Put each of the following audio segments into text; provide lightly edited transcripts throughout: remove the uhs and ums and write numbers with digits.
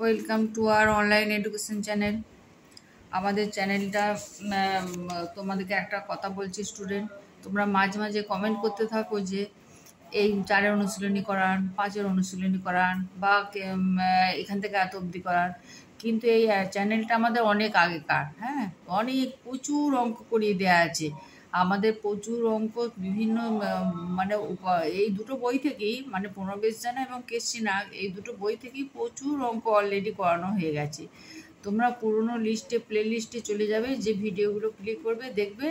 Welcome to our online education channel. আমাদের চ্যানেলটা তোমাদেরকে একটা কথা বলছি স্টুডেন্ট, তোমরা মাঝে মাঝে কমেন্ট করতে থাকো যে এই 4-এর অনুশীলনী করান, 5-এর অনুশীলনী করান বা এখান থেকে এত অবধি করান। কিন্তু এই চ্যানেলটা আমাদের অনেক আগেকার, হ্যাঁ, অনেক প্রচুর অঙ্ক করিয়ে দেওয়া আছে। আমাদের প্রচুর অঙ্ক বিভিন্ন মানে এই দুটো বই থেকেই, মানে পুনর্বেশ জানা এবং কেসিনা, এই দুটো বই থেকেই প্রচুর অঙ্ক অলরেডি করানো হয়ে গেছে। তোমরা পুরনো লিস্টে প্লে লিস্টে চলে যাবে, যে ভিডিওগুলো ক্লিক করবে দেখবে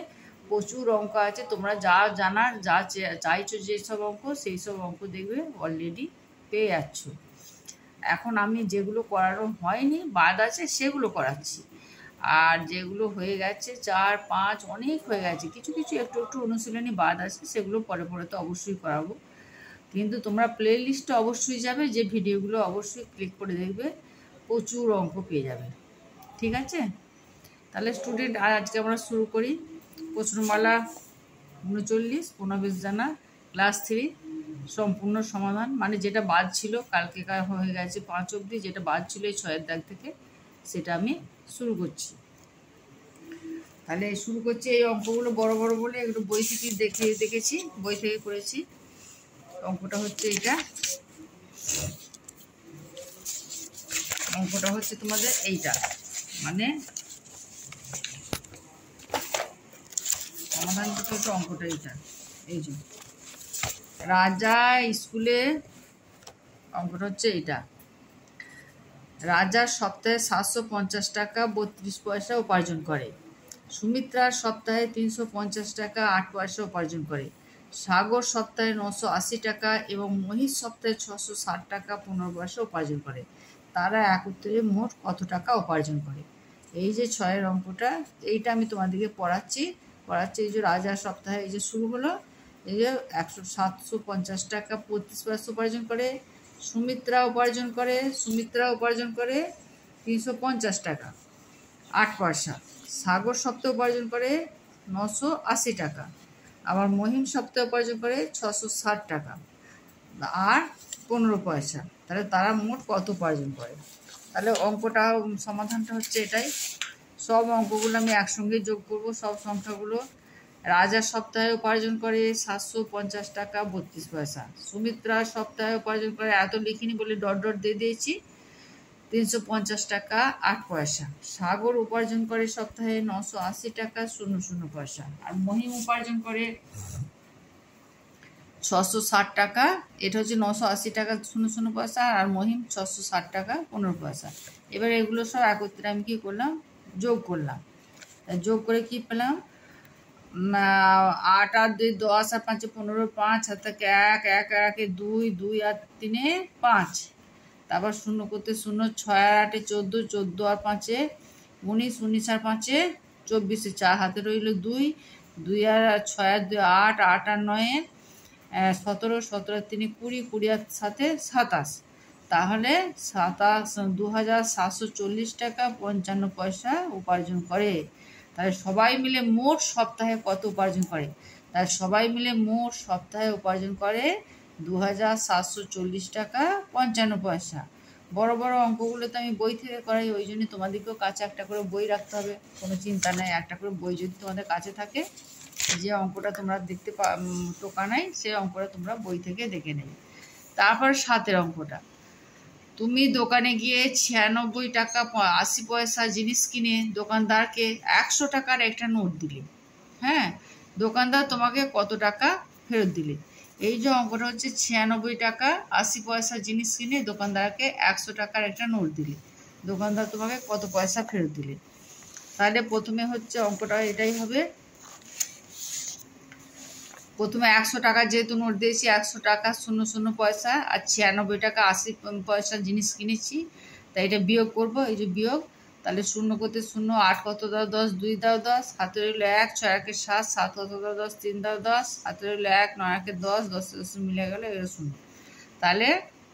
প্রচুর অঙ্ক আছে। তোমরা যা জানার, যা চাইছো যেসব অঙ্ক, সেই সব অঙ্ক দেখবে অলরেডি পেয়ে যাচ্ছ। এখন আমি যেগুলো করানো হয়নি, বাদ আছে, সেগুলো করাচ্ছি। আর যেগুলো হয়ে গেছে 4, 5 অনেক হয়ে গেছে, কিছু কিছু একটু একটু অনুশীলনী বাদ আছে, সেগুলো পরে পরে তো অবশ্যই করাবো। কিন্তু তোমরা প্লে লিস্টে অবশ্যই যাবে, যে ভিডিওগুলো অবশ্যই ক্লিক করে দেখবে, প্রচুর অঙ্ক পেয়ে যাবে। ঠিক আছে, তাহলে স্টুডেন্ট আজকে আমরা শুরু করি। প্রশ্নমালা 39 পুনর্বেশ জানা ক্লাস 3 সম্পূর্ণ সমাধান, মানে যেটা বাদ ছিল কালকে হয়ে গেছে 5 অবধি, যেটা বাদ ছিল এই 6-এর দাগ থেকে, সেটা আমি শুরু করছি। তাহলে শুরু করছি। এই অঙ্কগুলো বড় বড় বলে একটু বই থেকে দেখেছি, বই থেকে করেছি। অঙ্কটা হচ্ছে এইটা, অঙ্কটা হচ্ছে তোমাদের এইটা, মানে সমাধান করতে হচ্ছে অঙ্কটা এইটা। এই যে রাজা স্কুলে, অঙ্কটা হচ্ছে এইটা। রাজা সপ্তাহে 750 টাকা 32 পয়সা উপার্জন করে। সুমিত্রার সপ্তাহে 350 টাকা 8 পয়সা উপার্জন করে। সাগর সপ্তাহে 980 টাকা এবং মহিষ সপ্তাহে 660 টাকা 15 পয়সা উপার্জন করে। তারা একত্রে মোট কত টাকা উপার্জন করে? এই যে 6-এর অঙ্কটা, এইটা আমি তোমাদেরকে পড়াচ্ছি। এই যে রাজা সপ্তাহে, এই যে শুরু হলো, এই যে 750 টাকা 35 পয়সা উপার্জন করে। সুমিত্রা উপার্জন করে 350 টাকা 8 পয়সা। সাগর সপ্তাহে উপার্জন করে 980 টাকা। আবার মহিম সপ্তাহে উপার্জন করে 660 টাকা আর 15 পয়সা। তাহলে তারা মোট কত উপার্জন করে? তাহলে অঙ্কটা সমাধানটা হচ্ছে এটাই। সব অঙ্কগুলো আমি একসঙ্গে যোগ করব, সব সংখ্যাগুলো। রাজা সপ্তাহে উপার্জন করে 750 টাকা 32 পয়সা। সুমিত্রা সপ্তাহে উপার্জন করে, এত লিখিনি বলে ডট ডট দিয়ে দিয়েছি, 350 টাকা 8 পয়সা। সাগর উপার্জন করে সপ্তাহে 980 টাকা 00 পয়সা। আর মহিম উপার্জন করে 660 টাকা, এটা হচ্ছে 980 টাকা 00 পয়সা, আর মহিম 660 টাকা 15 পয়সা। এবার এগুলো সব একত্রে আমি কি করলাম, যোগ করলাম। যোগ করে কি পেলাম, 8 আর 2 10 আর 5 15, 5 হাত থেকে 1, 1 আর 1 2, 2 আর 3 5, তারপর 0 করতে 0, 6 আর 8 14, 14 আর 5 19, 19 আর 5 24, 4 হাতে রইল 2, 2 আর 6 আর 2 8, 8 আর 9 17, 17 আর 3 20, 20 আর 7 27। তাহলে 2740 টাকা 55 পয়সা উপার্জন করে। তাহলে সবাই মিলে মোট সপ্তাহে কত উপার্জন করে? তাহলে সবাই মিলে মোট সপ্তাহে উপার্জন করে 2740 টাকা 55 পয়সা। বড় বড় অঙ্কগুলো তো আমি বই থেকে করাই, ওই জন্য তোমাদেরকেও কাছে একটা করে বই রাখতে হবে, কোনো চিন্তা নেই। একটা করে বই যদি তোমাদের কাছে থাকে, যে অঙ্কটা তোমরা দেখতে টোকা নাই, সেই অঙ্কটা তোমরা বই থেকে দেখে নেবে। তারপর 7-এর অঙ্কটা, তুমি দোকানে গিয়ে 96 টাকা 80 পয়সা জিনিস কিনে দোকানদারকে 100 টাকার একটা নোট দিলে। হ্যাঁ, দোকানদার তোমাকে কত টাকা ফেরত দিলে? এই যে অঙ্কটা হচ্ছে 96 টাকা 80 পয়সা জিনিস কিনে দোকানদারকে 100 টাকার একটা নোট দিলে, দোকানদার তোমাকে কত পয়সা ফেরত দিলে? তাহলে প্রথমে হচ্ছে অঙ্কটা এটাই হবে। প্রথমে 100 টাকা যেহেতু নোট দিয়েছি, 100 টাকা 00 পয়সা আর 96 টাকা 80 পয়সা জিনিস কিনেছি, তাই এটা বিয়োগ করব। এই যে বিয়োগ, তাহলে 0 করতে 0, 8 কত দাও 10, 2 দাও 10, হাতে রইল 1, 6 একে 7, 7 কত দাও 10, 3 দাও 10, হাতে রইল 1, 9 একে 10, 10 মিলে গেল, এগুলো 0। তাহলে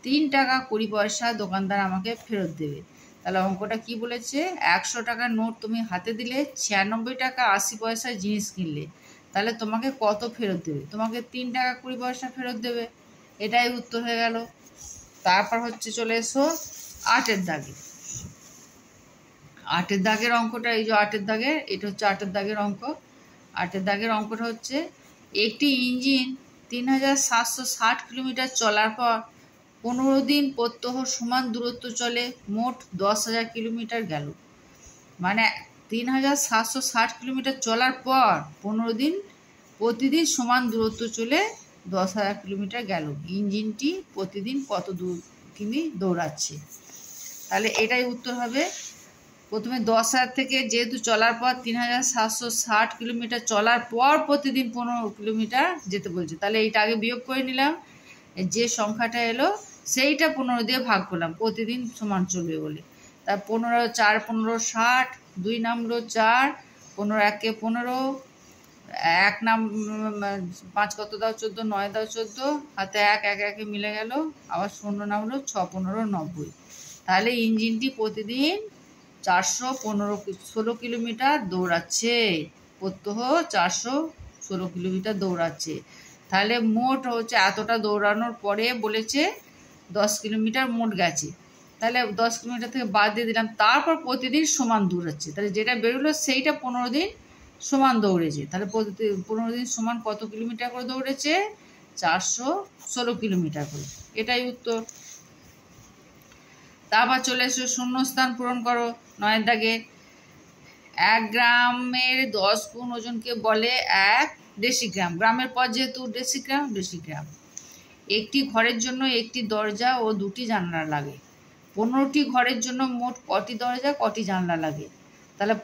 3 টাকা 20 পয়সা দোকানদার আমাকে ফেরত দেবে। তাহলে অঙ্কটা কি বলেছে, 100 টাকার নোট তুমি হাতে দিলে, 96 টাকা 80 পয়সা জিনিস কিনলে, তাহলে তোমাকে কত ফেরত দেবে? তোমাকে 3 টাকা 20 পয়সা ফেরত দেবে। এটাই উত্তর হয়ে গেল। তারপর হচ্ছে চলে এসো 8-এর দাগে। 8-এর দাগের অঙ্কটা, এই যে 8-এর দাগের, এটা হচ্ছে 8-এর দাগের অঙ্ক। 8-এর দাগের অঙ্কটা হচ্ছে, একটি ইঞ্জিন 3760 কিলোমিটার চলার পর 15 দিন প্রত্যহ সমান দূরত্ব চলে, মোট 10,000 কিলোমিটার গেল। মানে 3760 কিলোমিটার চলার পর 15 দিন প্রতিদিন সমান দূরত্ব চলে 10,000 কিলোমিটার গেল। ইঞ্জিনটি প্রতিদিন কত দূর কিমি দৌড়াচ্ছে? তাহলে এটাই উত্তর হবে। প্রথমে 10,000 থেকে, যেহেতু চলার পর 3760 কিলোমিটার চলার পর প্রতিদিন 15 কিলোমিটার যেতে বলছে, তাহলে এইটা আগে বিয়োগ করে নিলাম। যে সংখ্যাটা এলো সেইটা 15 দিয়ে ভাগ করলাম, প্রতিদিন সমান চলবে বলে। তা 15 4 15 60, 2 নামলো 4, 15 1 15, 1 নাম 5 কত দাও 14, 9 দাও 14, হাতে 1 1 1 মিলে গেল, আবার 0 নামলো 6 15 90। তাহলে ইঞ্জিনটি প্রতিদিন 416 কিলোমিটার দৌড়াচ্ছে, প্রত্যহ 416 কিলোমিটার দৌড়াচ্ছে। তাহলে মোট হচ্ছে এতটা দৌড়ানোর পরে বলেছে 10 কিলোমিটার মোট গেছে। তাহলে 10 কিলোমিটার থেকে বাদ দিয়ে দিলাম, তারপর প্রতিদিন সমান দৌড়াচ্ছে। তাহলে যেটা বেরোলো সেইটা 15 দিন সমান দৌড়েছে। তাহলে 15 দিন সমান কত কিলোমিটার করে দৌড়েছে? 416 কিলোমিটার করে। এটাই উত্তর। তারপর চলে এসো, শূন্যস্থান পূরণ করো। 9-এর দাগে, 1 গ্রামের 10 গুণ ওজনকে বলে 1 ডেসিগ্রাম। গ্রামের পর যেহেতু ডেসিগ্রাম, ডেসিগ্রাম। একটি ঘরের জন্য একটি দরজা ও 2টি জানলা লাগে। 15টি ঘরের জন্য মোট কটি দরজা কটি জানলা লাগে? তাহলে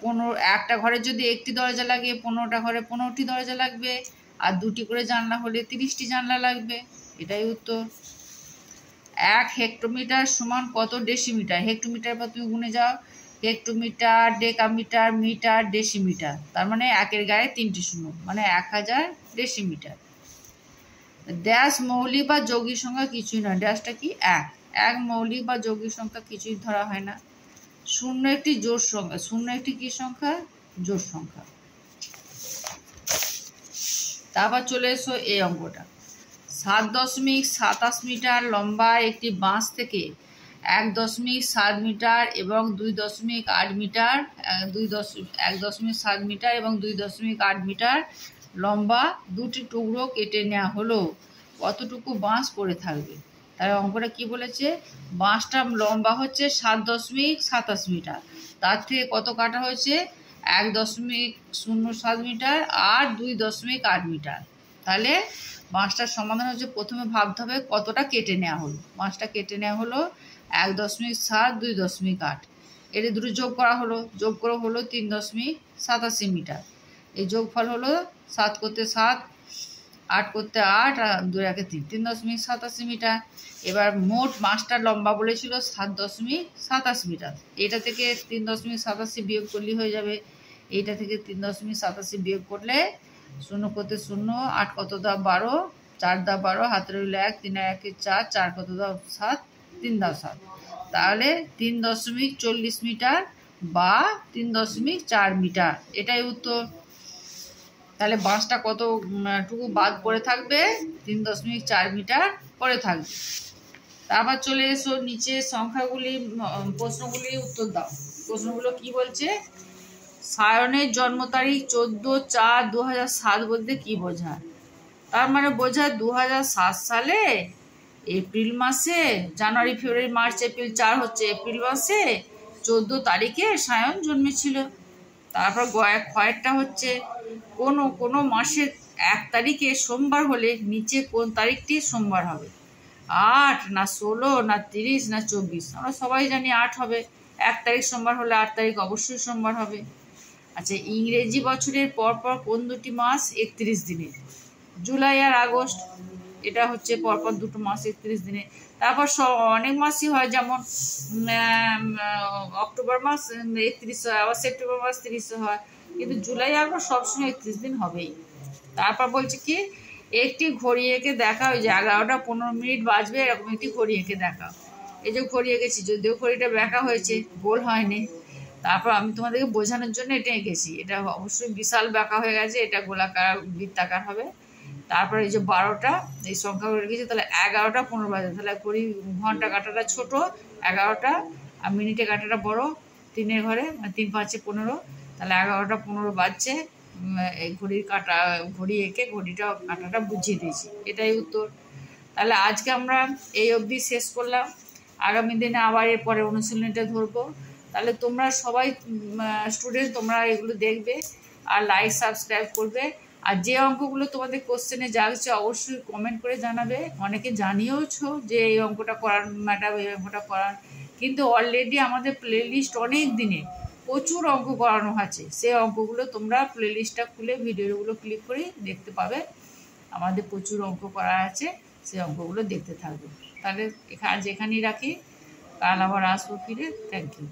একটা ঘরের যদি একটি দরজা লাগে, 15টা ঘরে 15টি দরজা লাগবে, আর 2টি করে জানলা হলে 30টি জানলা লাগবে। এটাই উত্তর। 1 হেক্টোমিটার সমান কত ডেসিমিটার? হেক্টোমিটার পর তুমি গুনে যাও, হেক্টোমিটার, ডেকামিটার, মিটার, ডেসিমিটার। তার মানে 1-এর গায়ে 3টি শূন্য, মানে 1000 ডেসিমিটার। ড্যাশ মৌলিক বা যৌগিক সংখ্যা কিছুই নয়। ড্যাশটা কি? 1 মৌলিক বা যৌগিক সংখ্যা কিছুই ধরা হয় না। 0 একটি জোড় সংখ্যা। 0 একটি কি সংখ্যা? জোড় সংখ্যা। তারপর চলে এসো এই অঙ্কটা। 7.27 মিটার লম্বা একটি বাঁশ থেকে 1.7 মিটার এবং 2.8 মিটার 1.7 মিটার এবং 2.8 মিটার লম্বা 2টি টুকরো কেটে নেওয়া হলো, কতটুকু বাঁশ পড়ে থাকবে? তাহলে অঙ্কটা কি বলেছে? বাঁশটা লম্বা হচ্ছে 7.27 মিটার, তার থেকে কত কাটা হয়েছে? 1.07 মিটার আর 2.8 মিটার। তাহলে বাঁশটার সমাধান হচ্ছে, প্রথমে ভাবতে হবে কতটা কেটে নেওয়া হলো। বাঁশটা কেটে নেওয়া হলো 1.7, 2.8। এর দুটো যোগ করা হলো, যোগ করে হলো 3.87 মিটার। এই যোগফল হলো 7 করতে 7, 8 করতে 8, আর 2 1 3, 3.87 মিটার। এবার মোট বাঁশটার লম্বা বলেছিল 7.87 মিটার। এটা থেকে 3.87 বিয়োগ করলে হয়ে যাবে। এইটা থেকে 3.87 বিয়োগ করলে 0 করতে 0, 8 কত দাও 12, 4 দাও 12, হাতে রইল 1, 3 আর 1 4, 4 কত দাও 7, 3 দাও 7। তাহলে 3.40 মিটার বা 3.4 মিটার। এটাই উত্তর। তাহলে বাঁশটা কতটুকু বাদ পড়ে থাকবে? 3.4 মিটার পড়ে থাকবে। তারপর চলে এসো নিচে সংখ্যাগুলি, প্রশ্নগুলি উত্তর দাও। প্রশ্নগুলো কি বলছে? সায়নের জন্ম তারিখ 14/4/2007 বলতে কি বোঝায়? তার মানে বোঝায় 2007 সালে এপ্রিল মাসে, জানুয়ারি ফেব্রুয়ারি মার্চ এপ্রিল 4 হচ্ছে এপ্রিল মাসে 14 তারিখে সায়ন জন্মেছিল। তারপর ক্ষয়েরটা হচ্ছে, কোনো মাসের 1 তারিখে সোমবার হলে নিচে কোন তারিখটি সোমবার হবে? 8 না 16 না 30 না 24? আমরা সবাই জানি 8 হবে। 1 তারিখ সোমবার হলে 8 তারিখ অবশ্যই সোমবার হবে। আচ্ছা, ইংরেজি বছরের পরপর কোন দুটি মাস 31 দিনের? জুলাই আর আগস্ট। এটা হচ্ছে পরপর দুটো মাস 31 দিনে। তারপর অনেক মাসই হয়, যেমন অক্টোবর মাস 31 হয়, আবার সেপ্টেম্বর মাস 30 হয়, কিন্তু জুলাই আগস্ট সবসময় 31 দিন হবেই। তারপর বলছে কি, একটি ঘড়ি এঁকে দেখা, ওই যে 11টা 15 মিনিট বাজবে এরকম একটি ঘড়ি এঁকে দেখা। এই যে ঘড়ি এঁকেছি, যদিও ঘড়িটা ব্যাকা হয়েছে, গোল হয়নি। তারপর আমি তোমাদেরকে বোঝানোর জন্য এটা এঁকেছি। এটা অবশ্যই বিশাল ব্যাকা হয়ে গেছে, এটা গোলাকার বৃত্তাকার হবে। তারপরে এই যে 12টা এই সংখ্যাগুলো রেখেছি, তাহলে 11টা 15 বাজে। তাহলে ঘড়ি ঘন্টা কাঁটাটা ছোট, 11টা, আর মিনিটে কাঁটাটা বড়, 3-এর ঘরে, 3 5 15, তাহলে 11টা 15 বাজছে। এই ঘড়ি এঁকে কাঁটাটা বুঝিয়ে দিয়েছি, এটাই উত্তর। তাহলে আজকে আমরা এই অবধি শেষ করলাম। আগামী দিনে আবার এরপরে অনুশীলনীটা ধরবো। তাহলে তোমরা সবাই স্টুডেন্ট তোমরা এগুলো দেখবে আর লাইক সাবস্ক্রাইব করবে। আর যে অঙ্কগুলো তোমাদের কোশ্চেনে জাগছে অবশ্যই কমেন্ট করে জানাবে। অনেকে জানিয়েওছো যে এই অঙ্কটা করান ম্যাডাম, এই অঙ্কটা করান, কিন্তু অলরেডি আমাদের প্লেলিস্ট অনেক দিনে প্রচুর অঙ্ক করানো আছে। সেই অঙ্কগুলো তোমরা প্লেলিস্টটা খুলে ভিডিওগুলো ক্লিক করে দেখতে পাবে। আমাদের প্রচুর অঙ্ক করা আছে, সেই অঙ্কগুলো দেখতে থাকবে। তাহলে আজ এখানেই রাখি, কাল আবার আসবো ফিরে। Thank you.